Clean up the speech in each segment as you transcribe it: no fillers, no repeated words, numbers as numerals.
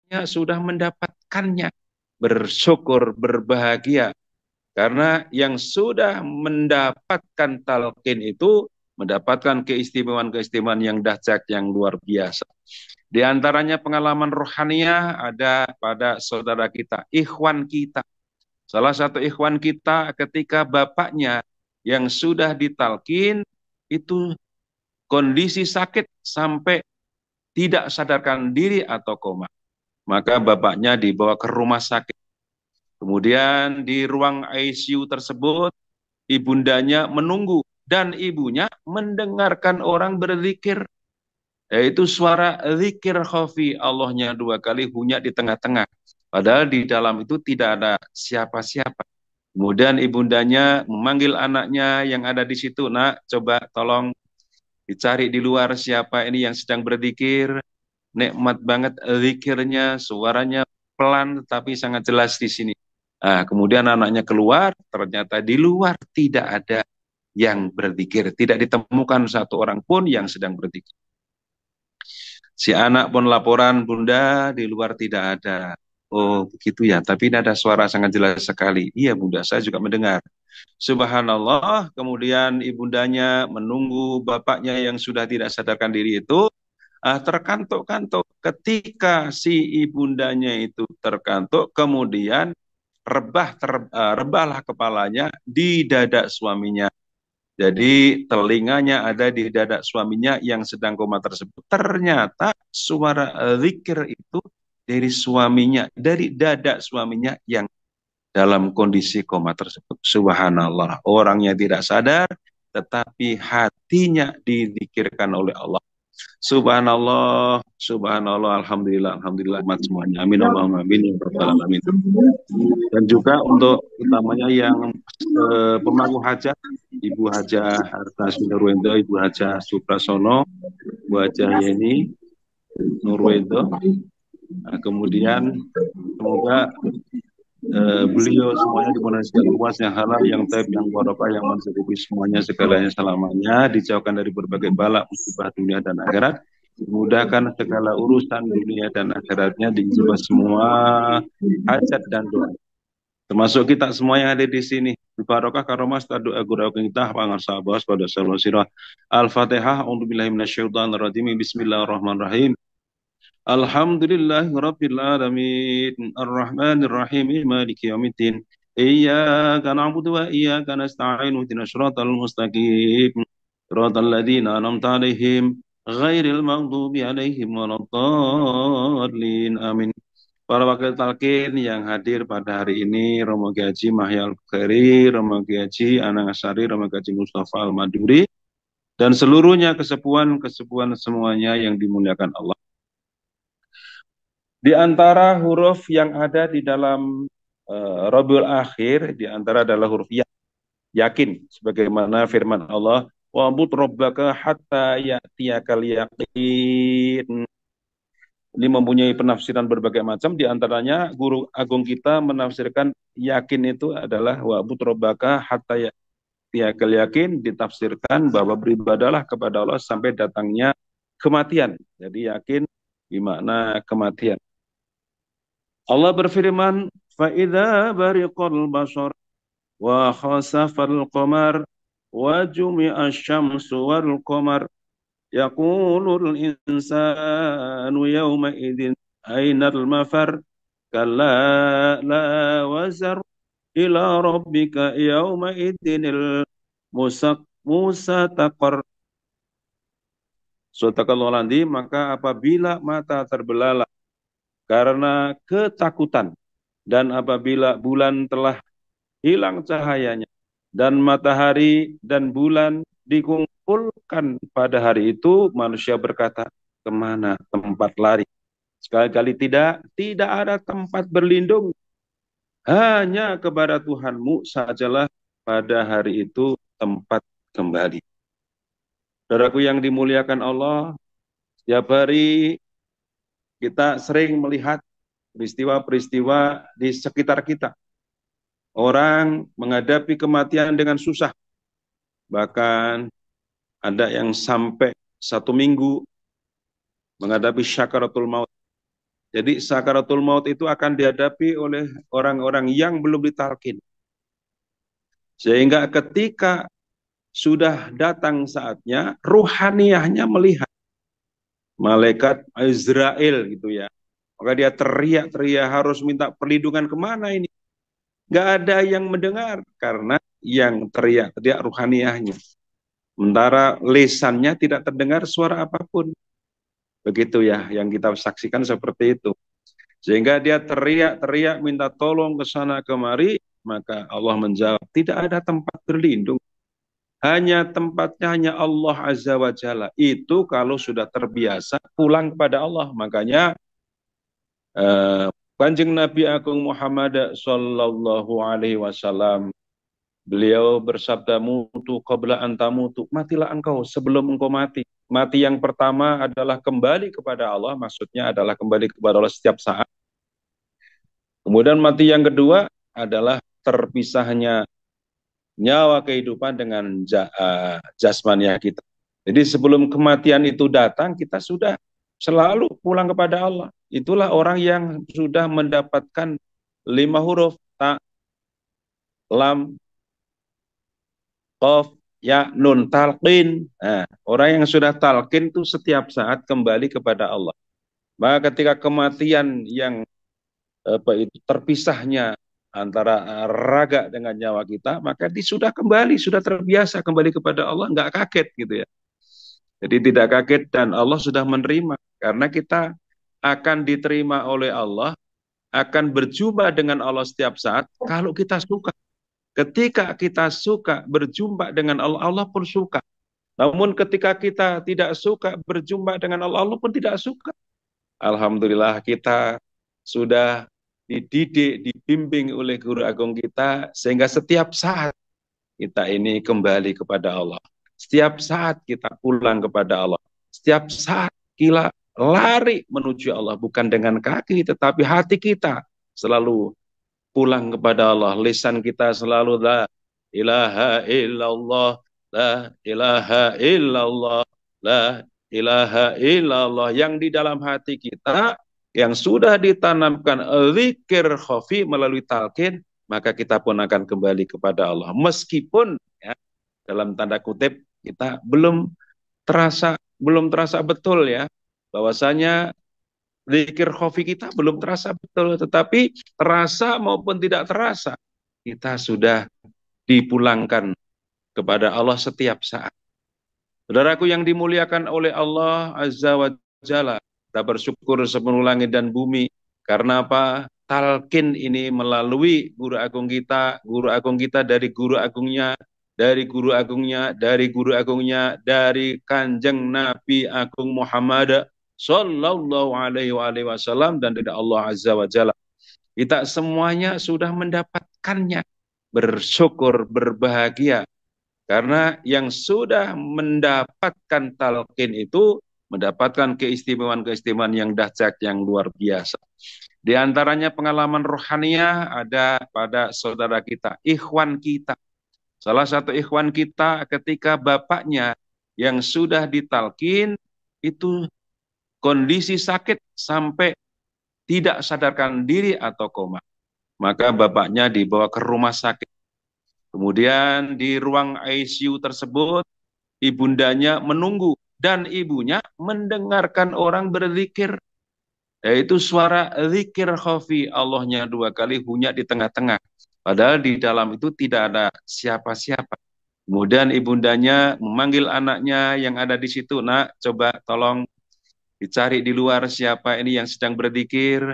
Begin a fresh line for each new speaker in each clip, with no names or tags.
sudah mendapatkannya. Bersyukur, berbahagia. Karena yang sudah mendapatkan talqin itu mendapatkan keistimewaan-keistimewaan yang dahsyat, yang luar biasa. Di antaranya pengalaman rohaniah ada pada saudara kita, ikhwan kita. Salah satu ikhwan kita ketika bapaknya yang sudah ditalkin itu kondisi sakit sampai tidak sadarkan diri atau koma. Maka bapaknya dibawa ke rumah sakit. Kemudian di ruang ICU tersebut, ibundanya menunggu dan ibunya mendengarkan orang berzikir, yaitu suara zikir khafi, Allahnya dua kali, hunya di tengah-tengah. Padahal di dalam itu tidak ada siapa-siapa. Kemudian ibundanya memanggil anaknya yang ada di situ, nak, coba tolong dicari di luar siapa ini yang sedang berzikir. Nikmat banget zikirnya, suaranya pelan tetapi sangat jelas di sini. Nah, kemudian anaknya keluar, ternyata di luar tidak ada yang berzikir, tidak ditemukan satu orang pun yang sedang berzikir. Si anak pun laporan, Bunda, di luar tidak ada. Oh, begitu ya, tapi ini ada suara sangat jelas sekali. Iya, Bunda, saya juga mendengar. Subhanallah, kemudian ibundanya menunggu bapaknya yang sudah tidak sadarkan diri itu terkantuk-kantuk. Ketika si ibundanya itu terkantuk, kemudian rebahlah kepalanya di dada suaminya. Jadi telinganya ada di dada suaminya yang sedang koma tersebut. Ternyata suara zikir itu dari suaminya, dari dada suaminya yang dalam kondisi koma tersebut. Subhanallah, orangnya tidak sadar, tetapi hatinya dizikirkan oleh Allah. Subhanallah, subhanallah, alhamdulillah, alhamdulillah, umat semuanya. Amin, Allahumma amin, ya rabbal alamin. Dan juga untuk utamanya yang pemangku hajat, Ibu Hajah Harta Nurwendo, Ibu Hajah Suprasono, Ibu Hajah Yeni Nurwendo. Nah, kemudian semoga beliau semuanya dimana segala luas, yang halal, yang taib, yang barokah, yang mencukupi semuanya segalanya selamanya, dijauhkan dari berbagai bala musibah dunia dan akhirat, dimudahkan segala urusan dunia dan akhiratnya, dijawab semua hajat dan doa. Termasuk kita semua yang ada di sini. Barokah karomah doa gurau kita pangar sahabas pada sallallahu sirah. Al-Fatihah. A'udzubillahi minasyaitonir rajim. Bismillahirrahmanirrahim. Alhamdulillahi rabbil alamin. Arrahmanir rahim. Maliki yaumiddin. Iyyaka na'budu wa iyyaka nasta'in. Ihdinas shiratal mustaqim. Shiratal ladzina an'amta 'alaihim ghairil maghdubi 'alaihim waladdallin. Amin. Para wakil talqin yang hadir pada hari ini, Romo Kiai Haji Mahyal Bukhari, Romo Kiai Haji Anang Asari, Romo Kiai Haji Mustafa Al-Maduri, dan seluruhnya kesepuan-kesepuan semuanya yang dimuliakan Allah. Di antara huruf yang ada di dalam Rabiul Akhir, di antara adalah huruf ya, yakin, sebagaimana firman Allah, wa'bud rabbaka hatta ya'tiyakal yaqin. Ini mempunyai penafsiran berbagai macam, di antaranya guru agung kita menafsirkan yakin itu adalah wa'bud rabbaka hatta ya'tiyakal yakin, ditafsirkan bahwa beribadalah kepada Allah sampai datangnya kematian. Jadi yakin bermakna kematian. Allah berfirman, فَإِذَا بَرِقَ الْبَصَرُ وَخَسَفَ الْقَمَرُ وَجُمِعَ الشَّمْسُ وَالْقَمَرُ يَقُولُ الْإِنسَانُ يَوْمَئِذٍ أَيْنَ الْمَفَرُّ كَلَّا لَا وَزَرَ إِلَى رَبِّكَ يَوْمَئِذٍ الْمُسْتَقَرُّ. Sadaqallahul adzim. Maka apabila mata terbelalak karena ketakutan, dan apabila bulan telah hilang cahayanya, dan matahari dan bulan dikumpulkan pada hari itu, manusia berkata, kemana tempat lari? Sekali-kali tidak ada tempat berlindung. Hanya kepada Tuhanmu sajalah pada hari itu tempat kembali. Saudaraku yang dimuliakan Allah, setiap hari kita sering melihat peristiwa-peristiwa di sekitar kita. Orang menghadapi kematian dengan susah. Bahkan ada yang sampai 1 minggu menghadapi syakaratul maut. Jadi sakaratul maut itu akan dihadapi oleh orang-orang yang belum ditalkin. Sehingga ketika sudah datang saatnya, ruhaniyahnya melihat malaikat Israel gitu ya. Maka dia teriak-teriak harus minta perlindungan kemana ini. Gak ada yang mendengar karena yang teriak-teriak ruhaniyahnya. Sementara lesannya tidak terdengar suara apapun. Begitu ya yang kita saksikan seperti itu. Sehingga dia teriak-teriak minta tolong ke sana kemari, maka Allah menjawab, tidak ada tempat berlindung. Hanya tempatnya hanya Allah Azza wa Jalla. Itu kalau sudah terbiasa pulang kepada Allah. Makanya Kanjeng Nabi Agung Muhammad Sallallahu Alaihi Wasallam, beliau bersabda, mutu qabla antamutu, matilah engkau sebelum engkau mati. Mati yang pertama adalah kembali kepada Allah, maksudnya adalah kembali kepada Allah setiap saat. Kemudian mati yang kedua adalah terpisahnya nyawa kehidupan dengan jasmania kita. Jadi sebelum kematian itu datang, kita sudah selalu pulang kepada Allah. Itulah orang yang sudah mendapatkan 5 huruf, ta, lam, qaf, ya, nun, talqin. Nah, orang yang sudah talqin itu setiap saat kembali kepada Allah. Maka ketika kematian yang itu terpisahnya antara raga dengan nyawa kita, maka dia sudah kembali, sudah terbiasa kembali kepada Allah, nggak kaget gitu ya. Jadi tidak kaget dan Allah sudah menerima karena kita akan diterima oleh Allah, akan berjumpa dengan Allah setiap saat kalau kita suka. Ketika kita suka berjumpa dengan Allah, Allah pun suka. Namun ketika kita tidak suka berjumpa dengan Allah, Allah pun tidak suka. Alhamdulillah kita sudah dididik, dibimbing oleh guru agung kita, sehingga setiap saat kita ini kembali kepada Allah. Setiap saat kita pulang kepada Allah. Setiap saat kita lari menuju Allah, bukan dengan kaki, tetapi hati kita selalu pulang kepada Allah. Lisan kita selalu la ilaha illallah, la ilaha illallah, la ilaha illallah. Yang di dalam hati kita yang sudah ditanamkan zikir khafi melalui talqin, maka kita pun akan kembali kepada Allah. Meskipun ya, dalam tanda kutip kita belum terasa betul ya, bahwasanya zikir khafi kita belum terasa betul, tetapi terasa maupun tidak terasa, kita sudah dipulangkan kepada Allah setiap saat. Saudaraku yang dimuliakan oleh Allah Azza wa Jalla, kita bersyukur sepenuh langit dan bumi. Karena apa? Talqin ini melalui guru agung kita dari guru agungnya, dari guru agungnya, dari guru agungnya, dari Kanjeng Nabi Agung Muhammad Sallallahu Alaihi Wasallam, dan dari Allah Azza wa Jalla. Kita semuanya sudah mendapatkannya. Bersyukur, berbahagia. Karena yang sudah mendapatkan talqin itu mendapatkan keistimewaan-keistimewaan yang dahsyat, yang luar biasa. Di antaranya pengalaman rohaniah ada pada saudara kita, ikhwan kita. Salah satu ikhwan kita ketika bapaknya yang sudah ditalqin itu kondisi sakit sampai tidak sadarkan diri atau koma. Maka bapaknya dibawa ke rumah sakit. Kemudian di ruang ICU tersebut, ibundanya menunggu dan ibunya mendengarkan orang berzikir, yaitu suara zikir khafi, Allahnya 2 kali, hunya di tengah-tengah. Padahal di dalam itu tidak ada siapa-siapa. Kemudian ibundanya memanggil anaknya yang ada di situ, nak, coba tolong dicari di luar siapa ini yang sedang berzikir.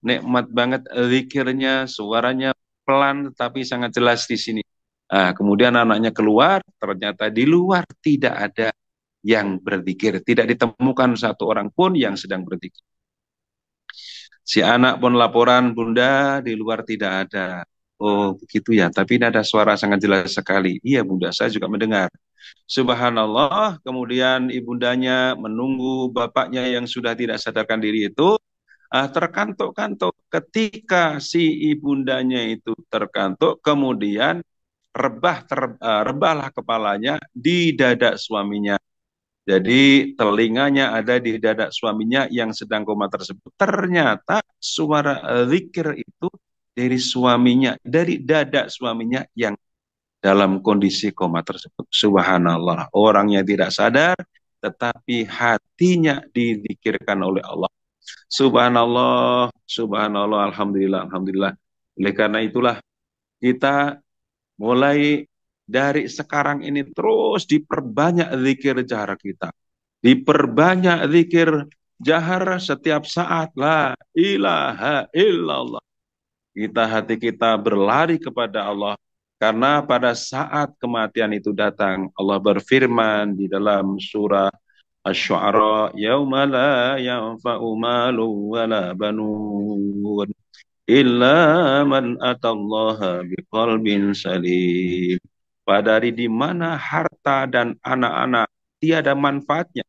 Nikmat banget zikirnya, suaranya pelan tetapi sangat jelas di sini. Nah, kemudian anaknya keluar, ternyata di luar tidak ada yang berzikir, tidak ditemukan satu orang pun yang sedang berzikir. Si anak pun laporan, bunda di luar tidak ada. Oh begitu ya, tapi ini ada suara sangat jelas sekali. Iya bunda, saya juga mendengar. Subhanallah, kemudian ibundanya menunggu bapaknya yang sudah tidak sadarkan diri itu terkantuk-kantuk. Ketika si ibundanya itu terkantuk, kemudian rebahlah kepalanya di dada suaminya. Jadi telinganya ada di dada suaminya yang sedang koma tersebut. Ternyata suara zikir itu dari suaminya, dari dada suaminya yang dalam kondisi koma tersebut. Subhanallah, orangnya tidak sadar, tetapi hatinya dizikirkan oleh Allah. Subhanallah, subhanallah, alhamdulillah, alhamdulillah. Oleh karena itulah kita mulai dari sekarang ini terus diperbanyak zikir jahar kita. Diperbanyak zikir jahar setiap saat. La ilaha illallah. Hati kita berlari kepada Allah. Karena pada saat kematian itu datang, Allah berfirman di dalam surah Asy-Syu'ara, "Yauma la yanfa'u malu wala banun illa man atallaha biqalbin salim." Pada hari di mana harta dan anak-anak tiada manfaatnya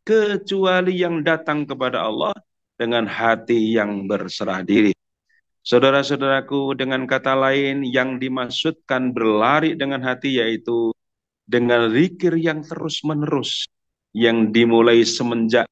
kecuali yang datang kepada Allah dengan hati yang berserah diri. Saudara-saudaraku, dengan kata lain yang dimaksudkan berlari dengan hati yaitu dengan zikir yang terus-menerus yang dimulai semenjak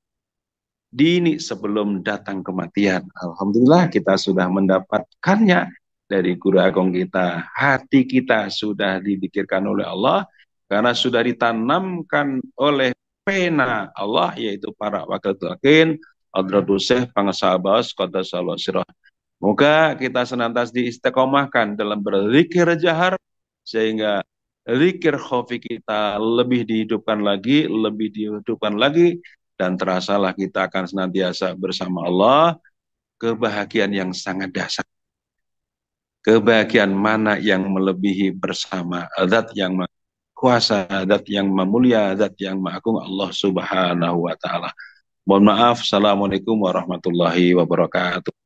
dini sebelum datang kematian. Alhamdulillah kita sudah mendapatkannya dari guru agung kita. Hati kita sudah dipikirkan oleh Allah karena sudah ditanamkan oleh pena Allah yaitu para wakil takin Hadratus Syekh Pangesahabas Qaddasallahu Sirah. Moga kita senantiasa diistiqomahkan dalam berzikir jahar sehingga zikir khafi kita lebih dihidupkan lagi dan terasalah kita akan senantiasa bersama Allah, kebahagiaan yang sangat dahsyat. Kebahagiaan mana yang melebihi bersama zat yang maha kuasa, zat yang mulia, zat yang maha agung, Allah Subhanahu wa taala. Mohon maaf. Assalamualaikum warahmatullahi wabarakatuh.